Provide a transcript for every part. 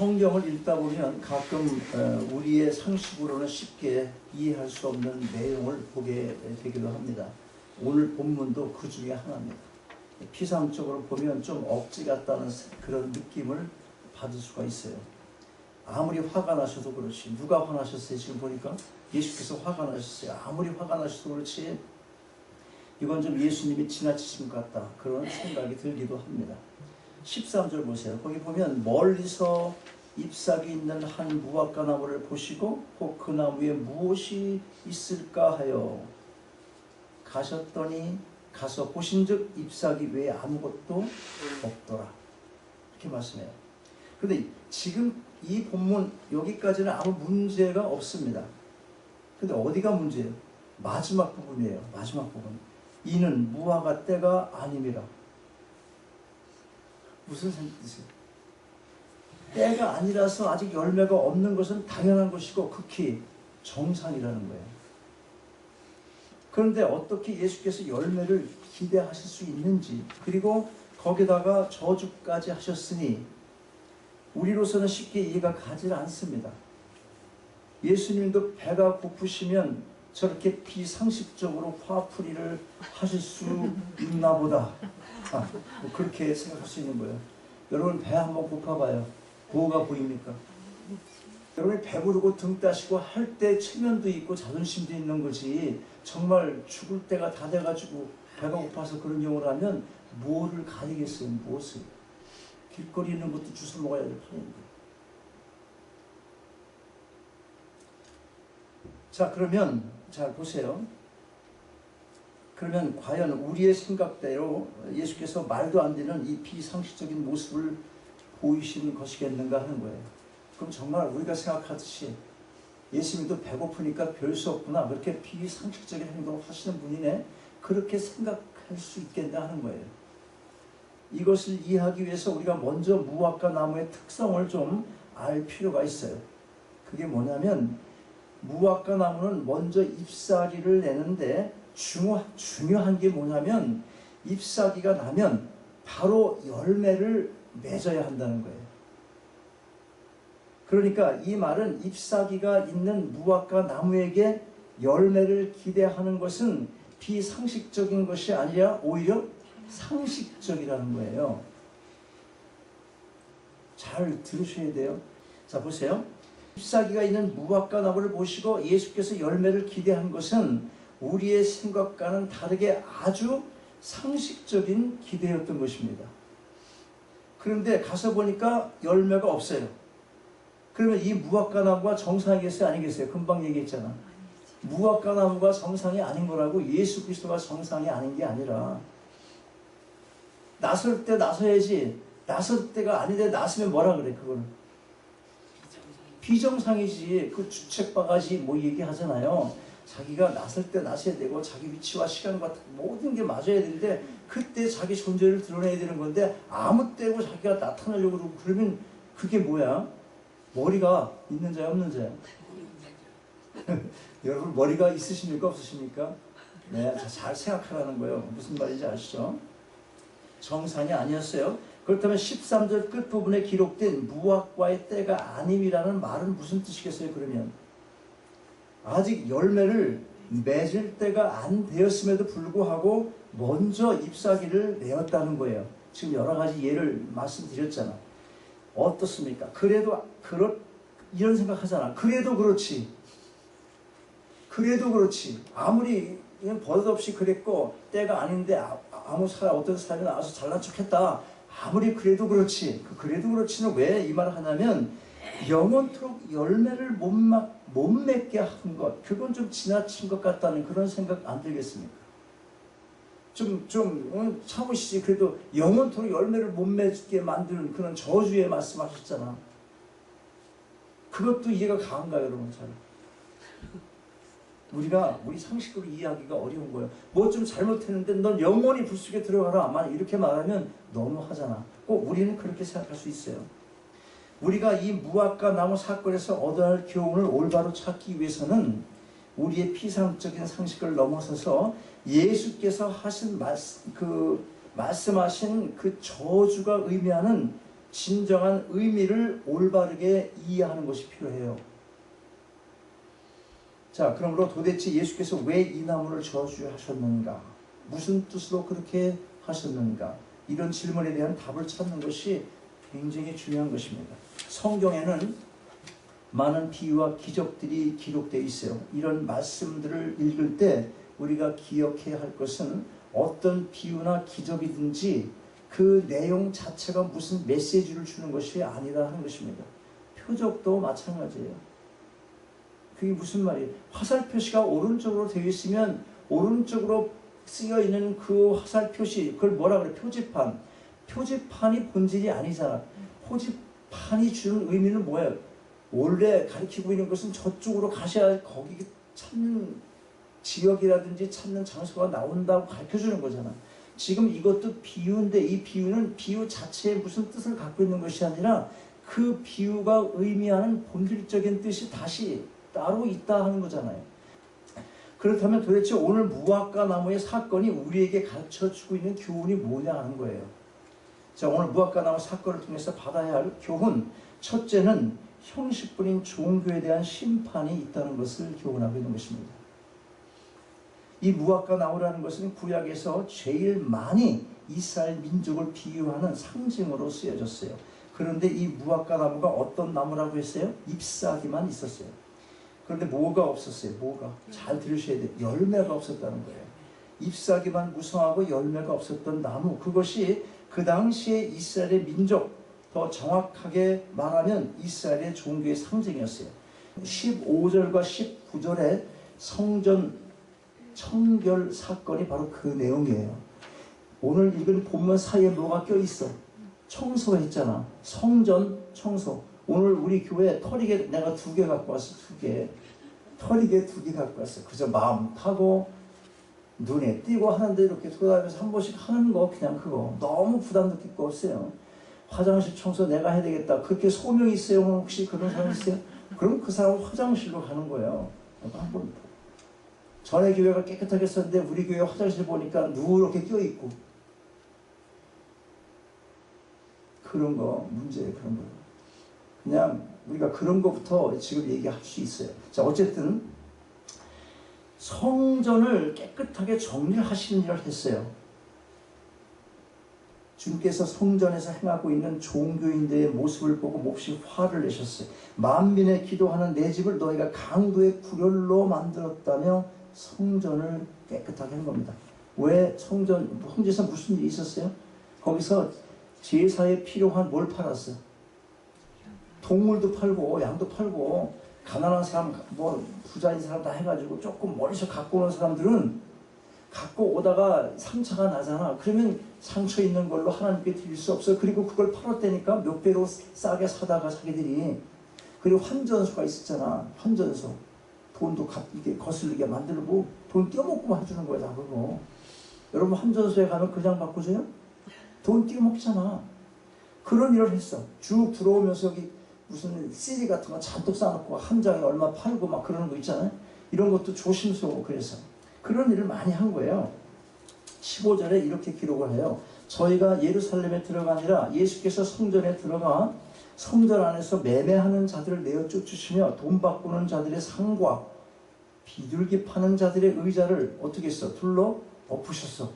성경을 읽다 보면 가끔 우리의 상식으로는 쉽게 이해할 수 없는 내용을 보게 되기도 합니다. 오늘 본문도 그 중에 하나입니다. 피상적으로 보면 좀 억지 같다는 그런 느낌을 받을 수가 있어요. 아무리 화가 나셔도 그렇지. 누가 화나셨어요? 지금 보니까 예수께서 화가 나셨어요. 아무리 화가 나셔도 그렇지 이건 좀 예수님이 지나치신 것 같다, 그런 생각이 들기도 합니다. 13절 보세요. 거기 보면 멀리서 잎사귀 있는 한 무화과 나무를 보시고 혹 그 나무에 무엇이 있을까 하여 가셨더니 가서 보신즉 잎사귀 외에 아무것도 없더라. 이렇게 말씀해요. 그런데 지금 이 본문 여기까지는 아무 문제가 없습니다. 근데 어디가 문제예요? 마지막 부분이에요. 마지막 부분. 이는 무화과 때가 아님이라. 무슨 뜻이에요? 때가 아니라서 아직 열매가 없는 것은 당연한 것이고 극히 정상이라는 거예요. 그런데 어떻게 예수께서 열매를 기대하실 수 있는지, 그리고 거기다가 저주까지 하셨으니 우리로서는 쉽게 이해가 가지 않습니다. 예수님도 배가 고프시면 저렇게 비상식적으로 화풀이를 하실 수 있나 보다. 뭐 그렇게 생각할 수 있는 거예요. 여러분 배 한번 고파봐요. 뭐가 보입니까? 여러분이 배부르고 등 따시고 할 때 체면도 있고 자존심도 있는 거지, 정말 죽을 때가 다 돼가지고 배가 고파서 그런 경우를 하면 뭐를 가리겠어요? 무엇을? 길거리에 있는 것도 주워 먹어야 될 판인데. 자, 그러면 잘 보세요. 그러면 과연 우리의 생각대로 예수께서 말도 안 되는 이 비상식적인 모습을 보이시는 것이겠는가 하는 거예요. 그럼 정말 우리가 생각하듯이 예수님도 배고프니까 별 수 없구나, 그렇게 비상식적인 행동을 하시는 분이네, 그렇게 생각할 수 있겠나 하는 거예요. 이것을 이해하기 위해서 우리가 먼저 무화과 나무의 특성을 좀 알 필요가 있어요. 그게 뭐냐면 무화과 나무는 먼저 잎사귀를 내는데 중요한 게 뭐냐면 잎사귀가 나면 바로 열매를 맺어야 한다는 거예요. 그러니까 이 말은 잎사귀가 있는 무화과 나무에게 열매를 기대하는 것은 비상식적인 것이 아니라 오히려 상식적이라는 거예요. 잘 들으셔야 돼요. 자, 보세요. 잎사귀가 있는 무화과 나무를 보시고 예수께서 열매를 기대한 것은 우리의 생각과는 다르게 아주 상식적인 기대였던 것입니다. 그런데 가서 보니까 열매가 없어요. 그러면 이 무화과 나무가 정상이겠어요? 아니겠어요? 금방 얘기했잖아. 무화과 나무가 정상이 아닌 거라고. 예수 그리스도가 정상이 아닌 게 아니라 나설 때 나서야지. 나설 때가 아닌데 나서면 뭐라 그래? 그거는 비정상이지. 그 주책바가지 뭐 얘기하잖아요. 자기가 나설 때 나서야 되고 자기 위치와 시간과 모든 게 맞아야 되는데 그때 자기 존재를 드러내야 되는 건데 아무 때고 자기가 나타나려고 그러고 그러면 그게 뭐야? 머리가 있는 자야 없는 자야? 여러분 머리가 있으십니까 없으십니까? 네, 잘 생각하라는 거예요. 무슨 말인지 아시죠? 정상이 아니었어요. 그렇다면 13절 끝부분에 기록된 무화과의 때가 아님이라는 말은 무슨 뜻이겠어요? 그러면 아직 열매를 맺을 때가 안 되었음에도 불구하고 먼저 잎사귀를 내었다는 거예요. 지금 여러 가지 예를 말씀드렸잖아. 어떻습니까? 그래도 이런 생각하잖아. 그래도 그렇지. 그래도 그렇지. 아무리 버릇없이 그랬고 때가 아닌데 어떤 사람이 나와서 잘난 척했다. 아무리 그래도 그렇지. 그래도 그렇지는 왜 이 말을 하냐면 영원토록 열매를 못 맺게 한 것, 그건 좀 지나친 것 같다는 그런 생각 안 들겠습니까? 좀 참으시지. 그래도 영원토록 열매를 못 맺게 만드는 그런 저주의 말씀하셨잖아. 그것도 이해가 가한가요, 여러분? 잘. 우리 상식으로 이해하기가 어려운 거예요. 뭐 좀 잘못했는데 넌 영원히 불 속에 들어가라. 만약 이렇게 말하면 너무하잖아. 꼭 우리는 그렇게 생각할 수 있어요. 우리가 이 무화과 나무 사건에서 얻어야 할 교훈을 올바로 찾기 위해서는 우리의 피상적인 상식을 넘어서서 예수께서 하신 말씀하신 그 저주가 의미하는 진정한 의미를 올바르게 이해하는 것이 필요해요. 자, 그러므로 도대체 예수께서 왜 이 나무를 저주하셨는가? 무슨 뜻으로 그렇게 하셨는가? 이런 질문에 대한 답을 찾는 것이 굉장히 중요한 것입니다. 성경에는 많은 비유와 기적들이 기록되어 있어요. 이런 말씀들을 읽을 때 우리가 기억해야 할 것은 어떤 비유나 기적이든지 그 내용 자체가 무슨 메시지를 주는 것이 아니라 하는 것입니다. 표적도 마찬가지예요. 그게 무슨 말이에요? 화살 표시가 오른쪽으로 되어 있으면 오른쪽으로 쓰여 있는 그 화살 표시, 그걸 뭐라 그래? 표지판. 표지판이 본질이 아니잖아. 표지판이 주는 의미는 뭐예요? 원래 가리키고 있는 것은 저쪽으로 가셔야 거기 찾는 지역이라든지 찾는 장소가 나온다고 가르쳐주는 거잖아. 지금 이것도 비유인데 이 비유는 비유 자체에 무슨 뜻을 갖고 있는 것이 아니라 그 비유가 의미하는 본질적인 뜻이 다시 따로 있다 하는 거잖아요. 그렇다면 도대체 오늘 무화과 나무의 사건이 우리에게 가르쳐주고 있는 교훈이 뭐냐 하는 거예요. 자, 오늘 무화과 나무 사건을 통해서 받아야 할 교훈, 첫째는 형식뿐인 종교에 대한 심판이 있다는 것을 교훈하고 있는 것입니다. 이 무화과 나무라는 것은 구약에서 제일 많이 이스라엘 민족을 비유하는 상징으로 쓰여졌어요. 그런데 이 무화과 나무가 어떤 나무라고 했어요? 잎사귀만 있었어요. 그런데 뭐가 없었어요? 뭐가? 잘 들으셔야 돼요. 열매가 없었다는 거예요. 잎사귀만 무성하고 열매가 없었던 나무, 그것이 그 당시에 이스라엘의 민족, 더 정확하게 말하면 이스라엘의 종교의 상징이었어요. 15절과 19절에 성전 청결 사건이 바로 그 내용이에요. 오늘 읽은 본문 사이에 뭐가 껴있어? 청소가 있잖아. 성전 청소. 오늘 우리 교회 털이개 내가 2개 갖고 왔어. 2개. 털이개 2개 갖고 왔어. 그저 마음 타고 눈에 띄고 하는데 이렇게 돌아다니면서 한 번씩 하는 거, 그냥 그거 너무 부담 느낄 거 없어요. 화장실 청소 내가 해야 되겠다. 그렇게 소명이 있어요? 혹시 그런 사람 있어요? 그럼 그 사람은 화장실로 가는 거예요. 한번 전에 교회가 깨끗하게 썼는데 우리 교회 화장실 보니까 누렇게 껴있고, 그런 거 문제예요. 그런 거 그냥 우리가 그런 거부터 지금 얘기할 수 있어요. 자, 어쨌든 성전을 깨끗하게 정리하시는 일을 했어요. 주님께서 성전에서 행하고 있는 종교인들의 모습을 보고 몹시 화를 내셨어요. 만민의 기도하는 내 집을 너희가 강도의 구렬로 만들었다며 성전을 깨끗하게 한 겁니다. 왜 성전, 홍제에서 무슨 일이 있었어요? 거기서 제사에 필요한 뭘 팔았어? 동물도 팔고 양도 팔고, 가난한 사람, 뭐 부자인 사람 다 해가지고 조금 멀리서 갖고 오는 사람들은 갖고 오다가 상처가 나잖아. 그러면 상처 있는 걸로 하나님께 드릴 수 없어. 그리고 그걸 팔았다니까 몇 배로 싸게 사다가 자기들이. 그리고 환전소가 있었잖아. 환전소. 돈도 이게 거슬리게 만들고 돈 떼어먹고 해주는 거야, 다 그거. 여러분 환전소에 가면 그냥 바꾸세요? 돈 떼어먹잖아. 그런 일을 했어. 쭉 들어오면서 여기 무슨 CD 같은 거 잔뜩 싸놓고 한 장에 얼마 팔고 막 그러는 거 있잖아요. 이런 것도 조심스러워. 그래서 그런 일을 많이 한 거예요. 15절에 이렇게 기록을 해요. 저희가 예루살렘에 들어가니라 예수께서 성전에 들어가 성전 안에서 매매하는 자들을 내어 쫓으시며 돈 바꾸는 자들의 상과 비둘기 파는 자들의 의자를 어떻게 했어? 둘러 엎으셨어.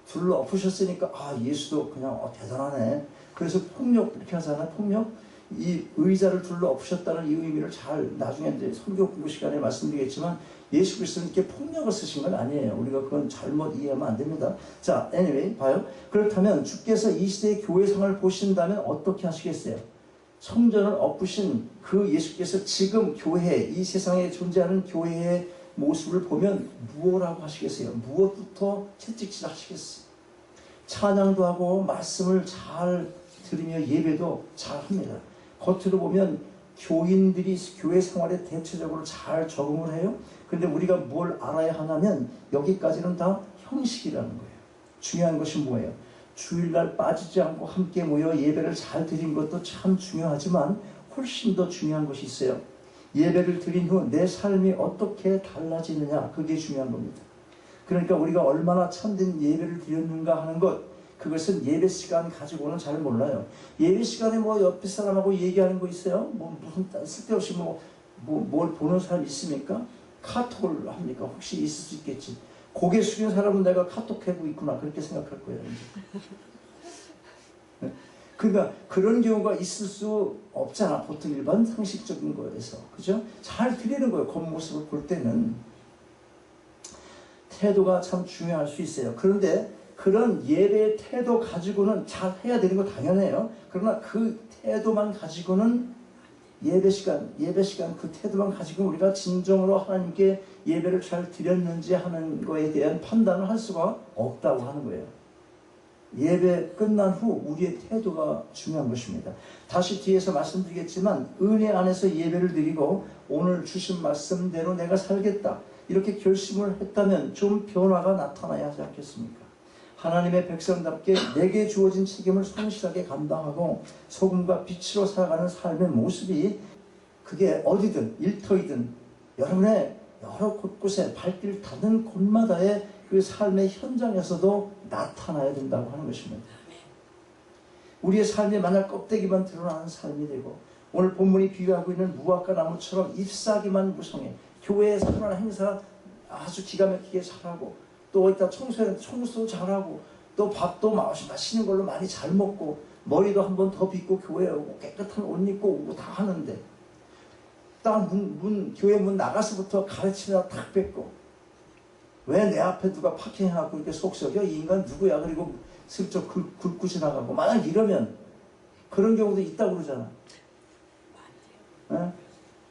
둘러 엎으셨으니까 예수도 그냥 대단하네. 그래서 폭력 이렇게 하잖아요. 폭력. 이 의자를 둘러 엎으셨다는 이 의미를 잘 나중에 이제 설교 공부 시간에 말씀드리겠지만, 예수 그리스도는 이렇게 폭력을 쓰신 건 아니에요. 우리가 그건 잘못 이해하면 안 됩니다. 자, anyway, 봐요. 그렇다면 주께서 이 시대의 교회상을 보신다면 어떻게 하시겠어요? 성전을 엎으신 그 예수께서 지금 교회, 이 세상에 존재하는 교회의 모습을 보면 무엇라고 하시겠어요? 무엇부터 채찍질 하시겠어요? 찬양도 하고 말씀을 잘 들으며 예배도 잘 합니다. 겉으로 보면 교인들이 교회 생활에 대체적으로 잘 적응을 해요. 근데 우리가 뭘 알아야 하냐면 여기까지는 다 형식이라는 거예요. 중요한 것이 뭐예요? 주일날 빠지지 않고 함께 모여 예배를 잘 드린 것도 참 중요하지만 훨씬 더 중요한 것이 있어요. 예배를 드린 후 내 삶이 어떻게 달라지느냐, 그게 중요한 겁니다. 그러니까 우리가 얼마나 참된 예배를 드렸는가 하는 것, 그것은 예배 시간 가지고는 잘 몰라요. 예배 시간에 뭐 옆에 사람하고 얘기하는 거 있어요? 뭐 무슨 쓸데없이 뭘 보는 사람 있습니까? 카톡을 합니까? 혹시 있을 수 있겠지. 고개 숙인 사람은 내가 카톡하고 있구나 그렇게 생각할 거예요. 그러니까 그런 경우가 있을 수 없잖아. 보통 일반 상식적인 거에서. 그죠? 잘 드리는 거예요. 겉모습을 볼 때는. 태도가 참 중요할 수 있어요. 그런데 그런 예배의 태도 가지고는 잘 해야 되는 거 당연해요. 그러나 그 태도만 가지고는 예배 시간 그 태도만 가지고 우리가 진정으로 하나님께 예배를 잘 드렸는지 하는 거에 대한 판단을 할 수가 없다고 하는 거예요. 예배 끝난 후 우리의 태도가 중요한 것입니다. 다시 뒤에서 말씀드리겠지만 은혜 안에서 예배를 드리고 오늘 주신 말씀대로 내가 살겠다 이렇게 결심을 했다면 좀 변화가 나타나야 하지 않겠습니까? 하나님의 백성답게 내게 주어진 책임을 성실하게 감당하고 소금과 빛으로 살아가는 삶의 모습이 그게 어디든 일터이든 여러분의 여러 곳곳에 발길 닿는 곳마다의 그 삶의 현장에서도 나타나야 된다고 하는 것입니다. 우리의 삶이 만약 껍데기만 드러나는 삶이 되고 오늘 본문이 비유하고 있는 무화과 나무처럼 잎사귀만 무성해 교회에 생활 행사 아주 기가 막히게 잘하고 또 이따 청소 잘하고 또 밥도 맛있는 걸로 많이 잘 먹고 머리도 한 번 더 빗고 교회에 오고 깨끗한 옷 입고 오고 다 하는데 딱 교회 문 나가서부터 가르치다 탁 뺏고 왜 내 앞에 누가 파킹하고 이렇게 속썩여? 이 인간 누구야? 그리고 슬쩍 긁고 지나가고 만약 이러면 그런 경우도 있다고 그러잖아. 에?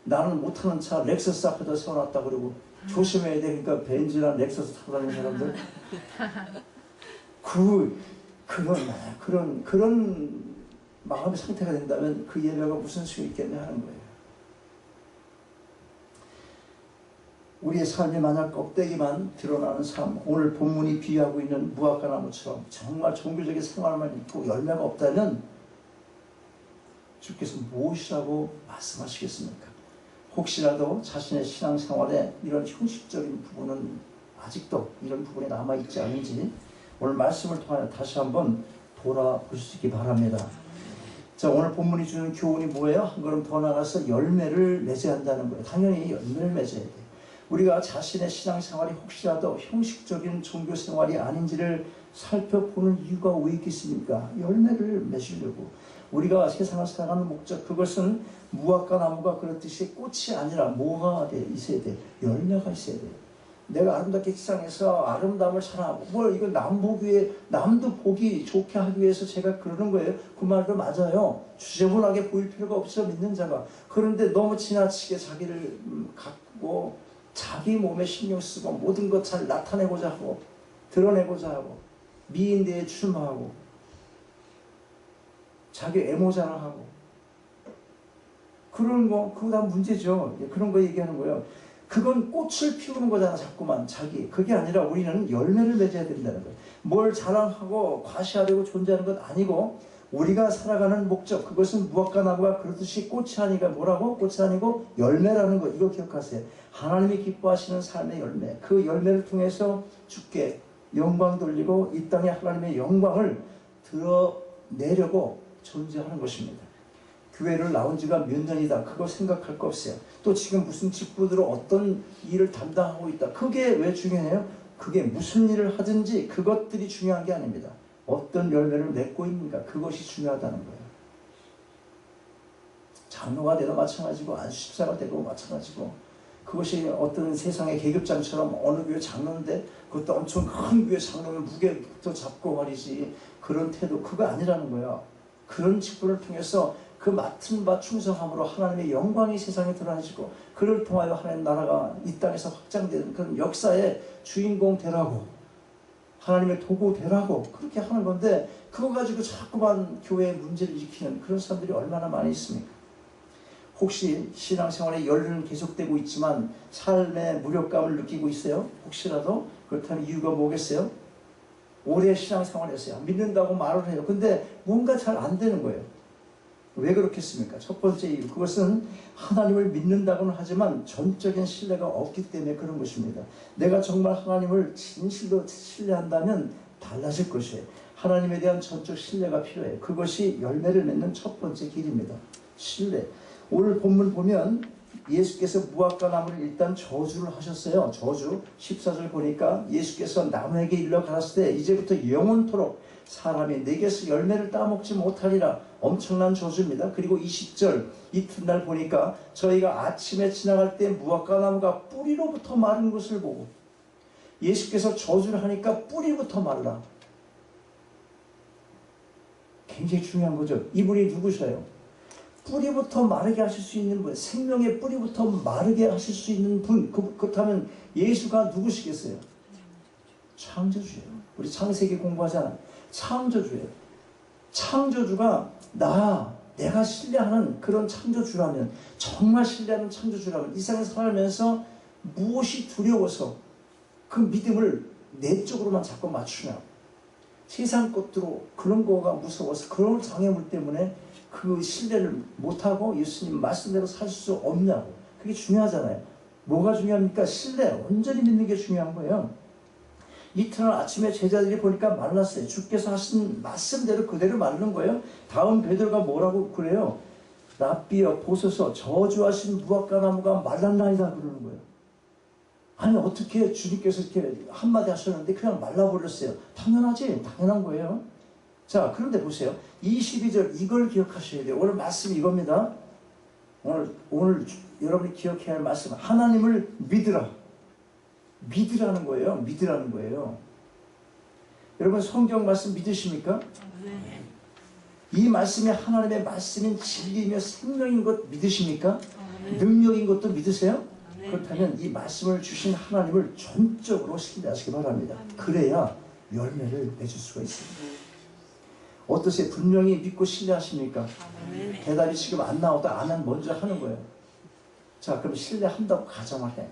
나는 못하는 차 렉서스 앞에다 세워놨다 그러고 조심해야 돼. 그러니까 벤츠나 렉서스 타고 다니는 사람들 그런 마음의 상태가 된다면 그 예배가 무슨 수요 있겠냐 하는 거예요. 우리의 삶이 만약 껍데기만 드러나는 삶, 오늘 본문이 비유하고 있는 무화과 나무처럼 정말 종교적인 생활만 있고 열매가 없다면 주께서 무엇이라고 말씀하시겠습니까? 혹시라도 자신의 신앙생활에 이런 형식적인 부분은 아직도 이런 부분이 남아있지 않은지 오늘 말씀을 통하여 다시 한번 돌아보시기 바랍니다. 자, 오늘 본문이 주는 교훈이 뭐예요? 한 걸음 더 나가서 열매를 맺어야 한다는 거예요. 당연히 열매를 맺어야 돼요. 우리가 자신의 신앙생활이 혹시라도 형식적인 종교생활이 아닌지를 살펴보는 이유가 왜 있겠습니까? 열매를 맺으려고. 우리가 세상을 살아가는 목적, 그것은 무화과 나무가 그렇듯이 꽃이 아니라 뭐가 있어야 돼? 열매가 있어야 돼. 내가 아름답게 세상에서 아름다움을 자랑하고 이거 남도 보기 좋게 하기 위해서 제가 그러는 거예요. 그 말도 맞아요. 지저분하게 보일 필요가 없어 믿는 자가. 그런데 너무 지나치게 자기를 갖고 자기 몸에 신경 쓰고 모든 것 잘 나타내고자 하고 드러내고자 하고 미인대에 출마하고 자기 애모 자랑하고 그런 거 그거 다 문제죠. 그런 거 얘기하는 거예요. 그건 꽃을 피우는 거잖아. 자꾸만 자기. 그게 아니라 우리는 열매를 맺어야 된다는 거예요. 뭘 자랑하고 과시하려고 존재하는 것 아니고 우리가 살아가는 목적, 그것은 무화과 나무가 그렇듯이 꽃이 아니가 뭐라고? 꽃이 아니고 열매라는 거. 이거 기억하세요. 하나님이 기뻐하시는 삶의 열매. 그 열매를 통해서 주께 영광 돌리고 이 땅에 하나님의 영광을 드러내려고 존재하는 것입니다. 교회를 나온 지가 몇 년이다. 그거 생각할 거 없어요. 또 지금 무슨 직분으로 어떤 일을 담당하고 있다. 그게 왜 중요해요? 그게 무슨 일을 하든지 그것들이 중요한 게 아닙니다. 어떤 열매를 맺고 있는가 그것이 중요하다는 거예요. 장로가 되도 마찬가지고 안수집사가 되고 마찬가지고 그것이 어떤 세상의 계급장처럼 어느 교회 장로인데 그것도 엄청 큰 교회 장로면 무게부터 잡고 말이지 그런 태도 그거 아니라는 거예요. 그런 직분을 통해서 그 맡은 바 충성함으로 하나님의 영광이 세상에 드러나지고 그를 통하여 하나님 나라가 이 땅에서 확장되는 그런 역사의 주인공 되라고 하나님의 도구 되라고 그렇게 하는 건데 그거 가지고 자꾸만 교회의 문제를 일으키는 그런 사람들이 얼마나 많이 있습니까? 혹시 신앙생활의 열은 계속되고 있지만 삶의 무력감을 느끼고 있어요? 혹시라도? 그렇다면 이유가 뭐겠어요? 오래 신앙생활했어요. 믿는다고 말을 해요. 근데 뭔가 잘 안 되는 거예요. 왜 그렇겠습니까? 첫 번째 이유, 그것은 하나님을 믿는다고는 하지만 전적인 신뢰가 없기 때문에 그런 것입니다. 내가 정말 하나님을 진실로 신뢰한다면 달라질 것이에요. 하나님에 대한 전적 신뢰가 필요해요. 그것이 열매를 맺는 첫 번째 길입니다. 신뢰. 오늘 본문 보면 예수께서 무화과 나무를 일단 저주를 하셨어요. 저주. 14절 보니까 예수께서 나무에게 일러 가라사대 때 이제부터 영원토록 사람이 내게서 열매를 따먹지 못하리라. 엄청난 저주입니다. 그리고 20절 이튿날 보니까 저희가 아침에 지나갈 때 무화과 나무가 뿌리로부터 마른 것을 보고, 예수께서 저주를 하니까 뿌리부터 말라. 굉장히 중요한 거죠. 이분이 누구셔요? 뿌리부터 마르게 하실 수 있는 분, 생명의 뿌리부터 마르게 하실 수 있는 분. 그렇다면 예수가 누구시겠어요? 창조주예요. 우리 창세기 공부하잖아. 창조주예요. 창조주가 내가 신뢰하는 그런 창조주라면, 정말 신뢰하는 창조주라면 이 세상에 살아가면서 무엇이 두려워서 그 믿음을 내 쪽으로만 자꾸 맞추냐, 세상 것들로 그런 거가 무서워서 그런 장애물 때문에 그 신뢰를 못하고 예수님 말씀대로 살 수 없냐고. 그게 중요하잖아요. 뭐가 중요합니까? 신뢰, 온전히 믿는 게 중요한 거예요. 이튿날 아침에 제자들이 보니까 말랐어요. 주께서 하신 말씀대로 그대로 마른 거예요. 다음 베드로가 뭐라고 그래요? 랍비여 보소서 저주하신 무화과 나무가 말랐나이다 그러는 거예요. 아니 어떻게 주님께서 이렇게 한마디 하셨는데 그냥 말라버렸어요. 당연하지. 당연한 거예요. 자, 그런데 보세요. 22절 이걸 기억하셔야 돼요. 오늘 말씀이 이겁니다. 오늘 여러분이 기억해야 할 말씀. 하나님을 믿으라. 믿으라는 거예요. 믿으라는 거예요. 여러분 성경 말씀 믿으십니까? 네. 이 말씀이 하나님의 말씀인 진리이며 생명인 것 믿으십니까? 네. 능력인 것도 믿으세요? 네. 그렇다면 이 말씀을 주신 하나님을 전적으로 신뢰하시기 바랍니다. 그래야 열매를 맺을 수가 있습니다. 어떠세요? 분명히 믿고 신뢰하십니까? 네. 대답이 지금 안 나오다 안 한 먼저 하는 거예요. 자, 그럼 신뢰한다고 가정을 해.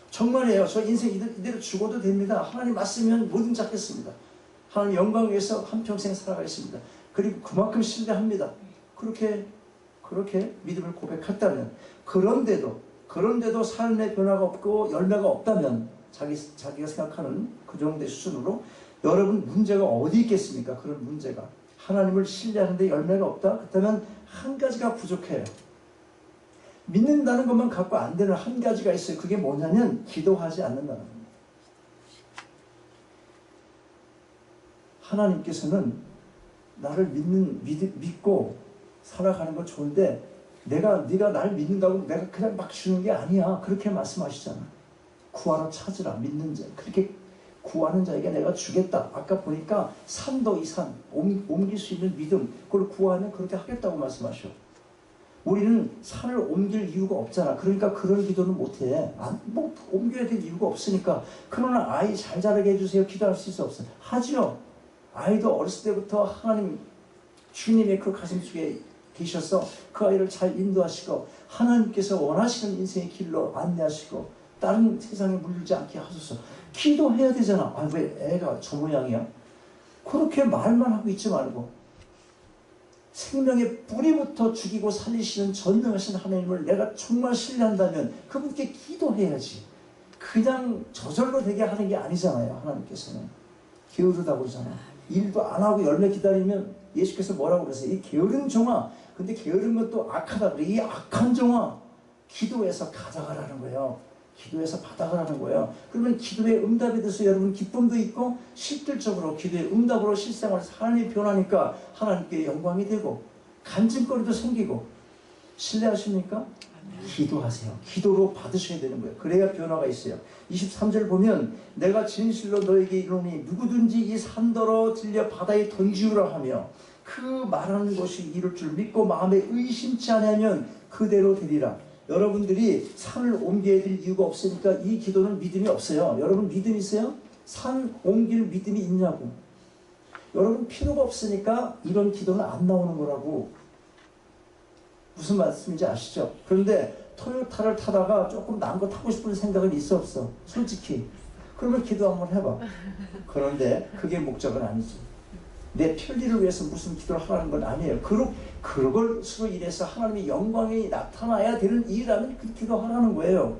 정말이에요. 저 인생 이대로 죽어도 됩니다. 하나님 말씀이면 뭐든지 하겠습니다. 하나님 영광 위해서 한평생 살아가겠습니다. 그리고 그만큼 신뢰합니다. 그렇게 믿음을 고백했다면, 그런데도 삶의 변화가 없고 열매가 없다면, 자기가 생각하는 그 정도의 수준으로 여러분 문제가 어디 있겠습니까? 그런 문제가. 하나님을 신뢰하는데 열매가 없다? 그렇다면 한 가지가 부족해요. 믿는다는 것만 갖고 안 되는 한 가지가 있어요. 그게 뭐냐면 기도하지 않는다는 겁니다. 하나님께서는 나를 믿고 살아가는 건 좋은데 네가 날 믿는다고 내가 그냥 막 주는 게 아니야. 그렇게 말씀하시잖아. 구하라 찾으라 믿는 자. 그렇게 구하는 자에게 내가 주겠다. 아까 보니까 산도 이산 옮길 수 있는 믿음, 그걸 구하면 그렇게 하겠다고 말씀하셔. 우리는 산을 옮길 이유가 없잖아. 그러니까 그런 기도는 못해. 옮겨야 될 이유가 없으니까. 그러나 아이 잘 자라게 해주세요. 기도할 수 있어 없어? 하죠. 아이도 어렸을 때부터 하나님 주님의 그 가슴 속에 계셔서 그 아이를 잘 인도하시고 하나님께서 원하시는 인생의 길로 안내하시고 다른 세상에 물들지 않게 하소서. 기도해야 되잖아. 아, 왜 애가 저 모양이야? 그렇게 말만 하고 있지 말고 생명의 뿌리부터 죽이고 살리시는 전능하신 하나님을 내가 정말 신뢰한다면 그분께 기도해야지. 그냥 저절로 되게 하는 게 아니잖아요. 하나님께서는 게으르다고 그러잖아. 일도 안 하고 열매 기다리면 예수께서 뭐라고 그러세요? 이 게으른 종아. 근데 게으른 것도 악하다 그래. 이 악한 종아, 기도해서 가져가라는 거예요. 기도해서 받아가라는 거예요. 그러면 기도의 응답에 대해서 여러분 기쁨도 있고 실질적으로 기도의 응답으로 실생활에서 하나님이 변하니까 하나님께 영광이 되고 간증거리도 생기고. 신뢰하십니까? 기도하세요. 기도로 받으셔야 되는 거예요. 그래야 변화가 있어요. 23절 보면 내가 진실로 너에게 이르노니 누구든지 이 산더러 들려 바다에 던지우라 하며 그 말하는 것이 이룰 줄 믿고 마음에 의심치 않으면 그대로 되리라. 여러분들이 산을 옮겨야 될 이유가 없으니까 이 기도는 믿음이 없어요. 여러분 믿음 있어요? 산 옮길 믿음이 있냐고. 여러분 필요가 없으니까 이런 기도는 안 나오는 거라고. 무슨 말씀인지 아시죠? 그런데 토요타를 타다가 조금 나은 거 타고 싶은 생각은 있어 없어? 솔직히. 그러면 기도 한번 해봐. 그런데 그게 목적은 아니지. 내 편리를 위해서 무슨 기도를 하라는 건 아니에요. 그것으로 인해서 하나님의 영광이 나타나야 되는 일이라면 그 기도하라는 거예요.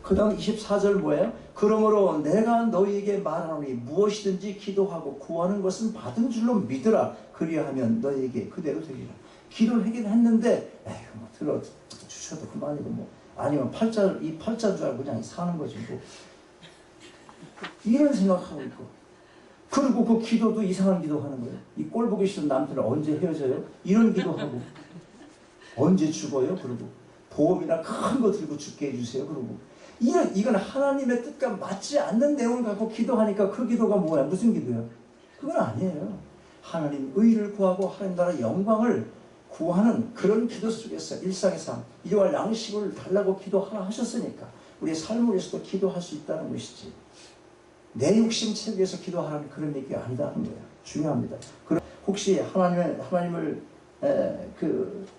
그 다음 24절 뭐예요? 그러므로 내가 너희에게 말하노니 무엇이든지 기도하고 구하는 것은 받은 줄로 믿으라. 그리하면 너희에게 그대로 되리라. 기도를 하긴 했는데 에휴 뭐 들어 주셔도 그만이고 뭐 아니면 이 팔자인 줄 알고 그냥 사는 거지 뭐 이런 생각하고 있고, 그리고 그 기도도 이상한 기도하는 거예요. 이 꼴 보기 싫은 남편을 언제 헤어져요? 이런 기도하고 언제 죽어요? 그러고 보험이나 큰 거 들고 죽게 해주세요. 그러고 이건 하나님의 뜻과 맞지 않는 내용을 갖고 기도하니까 그 기도가 뭐야? 무슨 기도야? 그건 아니에요. 하나님 의를 구하고 하나님 나라 영광을 구하는 그런 기도 속에서 일상의 삶, 이와 양식을 달라고 기도하라 하셨으니까 우리의 삶을 위해서도 기도할 수 있다는 것이지, 내 욕심 채우기 위해서 기도하라는 그런 얘기가 아니다는 거예요. 중요합니다. 혹시 하나님을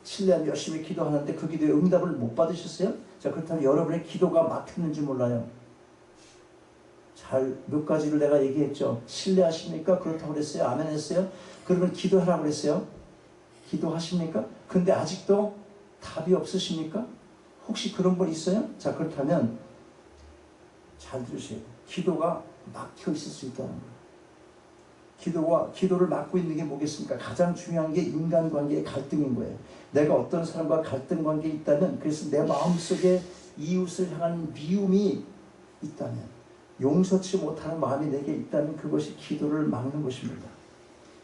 신뢰하며 열심히 기도하는데 그 기도에 응답을 못 받으셨어요? 자, 그렇다면 여러분의 기도가 막혔는지 몰라요. 몇 가지를 내가 얘기했죠. 신뢰하십니까? 그렇다고 그랬어요? 아멘 했어요? 그러면 기도하라고 그랬어요? 기도하십니까? 근데 아직도 답이 없으십니까? 혹시 그런 분 있어요? 자, 그렇다면 잘 들으세요. 기도가 막혀 있을 수 있다는 거예요. 기도를 막고 있는 게 뭐겠습니까? 가장 중요한 게 인간관계의 갈등인 거예요. 내가 어떤 사람과 갈등 관계에 있다면, 그래서 내 마음속에 이웃을 향한 미움이 있다면, 용서치 못하는 마음이 내게 있다면 그것이 기도를 막는 것입니다.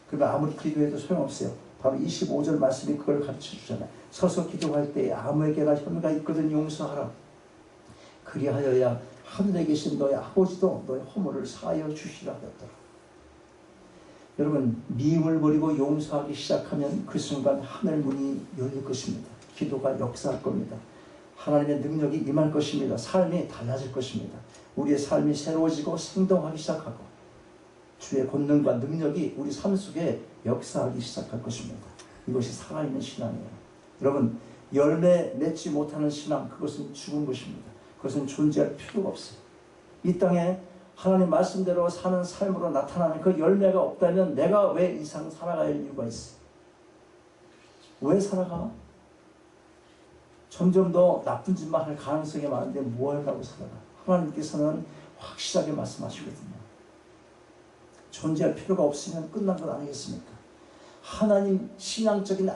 그러면 아무리 기도해도 소용없어요. 바로 25절 말씀이 그걸 가르쳐 주잖아요. 서서 기도할 때 아무에게나 혐의가 있거든 용서하라. 그리하여야 하늘에 계신 너의 아버지도 너의 허물을 사하여 주시라 하였더라. 여러분, 미움을 버리고 용서하기 시작하면 그 순간 하늘 문이 열릴 것입니다. 기도가 역사할 겁니다. 하나님의 능력이 임할 것입니다. 삶이 달라질 것입니다. 우리의 삶이 새로워지고 생동하기 시작하고 주의 권능과 능력이 우리 삶 속에 역사하기 시작할 것입니다. 이것이 살아있는 신앙이에요. 여러분, 열매 맺지 못하는 신앙, 그것은 죽은 것입니다. 그것은 존재할 필요가 없어요. 이 땅에 하나님 말씀대로 사는 삶으로 나타나는 그 열매가 없다면 내가 왜 이상 살아가야 할 이유가 있어? 왜 살아가? 점점 더 나쁜 짓만 할 가능성이 많은데 뭐 하려고 살아가? 하나님께서는 확실하게 말씀하시거든요. 존재할 필요가 없으면 끝난 것 아니겠습니까? 하나님 신앙적인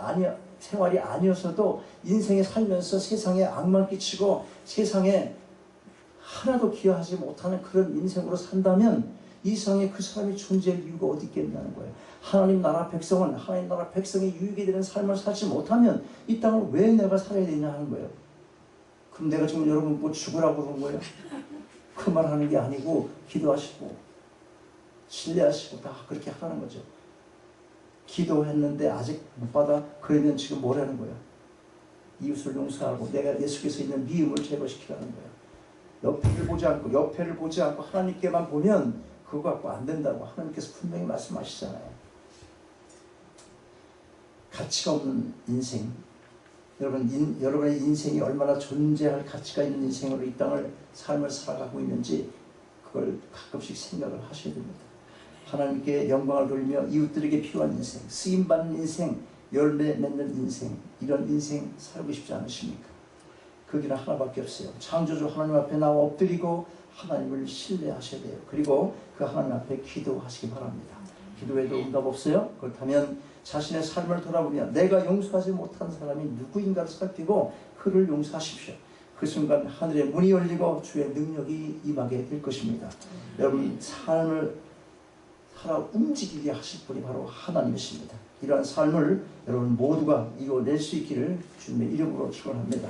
생활이 아니어서도 인생에 살면서 세상에 악만 끼치고 세상에 하나도 기여하지 못하는 그런 인생으로 산다면 이 세상에 그 사람이 존재할 이유가 어디 있겠냐는 거예요. 하나님 나라 백성은 하나님 나라 백성이 유익이 되는 삶을 살지 못하면 이 땅을 왜 내가 살아야 되냐 하는 거예요. 그럼 내가 지금 여러분 뭐 죽으라고 그런 거예요? 그 말 하는 게 아니고 기도하시고 신뢰하시고 다 그렇게 하라는 거죠. 기도했는데 아직 못 받아? 그러면 지금 뭐라는 거예요? 이웃을 용서하고 내가 내 속에서 있는 미움을 제거시키라는 거예요. 옆에를 보지 않고 하나님께만 보면 그거 갖고 안 된다고 하나님께서 분명히 말씀하시잖아요. 가치가 없는 인생, 여러분의 인생이 얼마나 존재할 가치가 있는 인생으로 이 땅을 삶을 살아가고 있는지 그걸 가끔씩 생각을 하셔야 됩니다. 하나님께 영광을 돌리며 이웃들에게 필요한 인생, 쓰임받는 인생, 열매 맺는 인생, 이런 인생 살고 싶지 않으십니까? 그 길은 하나밖에 없어요. 창조주 하나님 앞에 나와 엎드리고 하나님을 신뢰하셔야 돼요. 그리고 그 하나님 앞에 기도하시기 바랍니다. 기도에도 응답 없어요? 그렇다면 자신의 삶을 돌아보며 내가 용서하지 못한 사람이 누구인가를 살피고 그를 용서하십시오. 그 순간 하늘의 문이 열리고 주의 능력이 임하게 될 것입니다. 여러분, 삶을 살아 움직이게 하실 분이 바로 하나님이십니다. 이러한 삶을 여러분 모두가 이뤄낼 수 있기를 주님의 이름으로 축원합니다.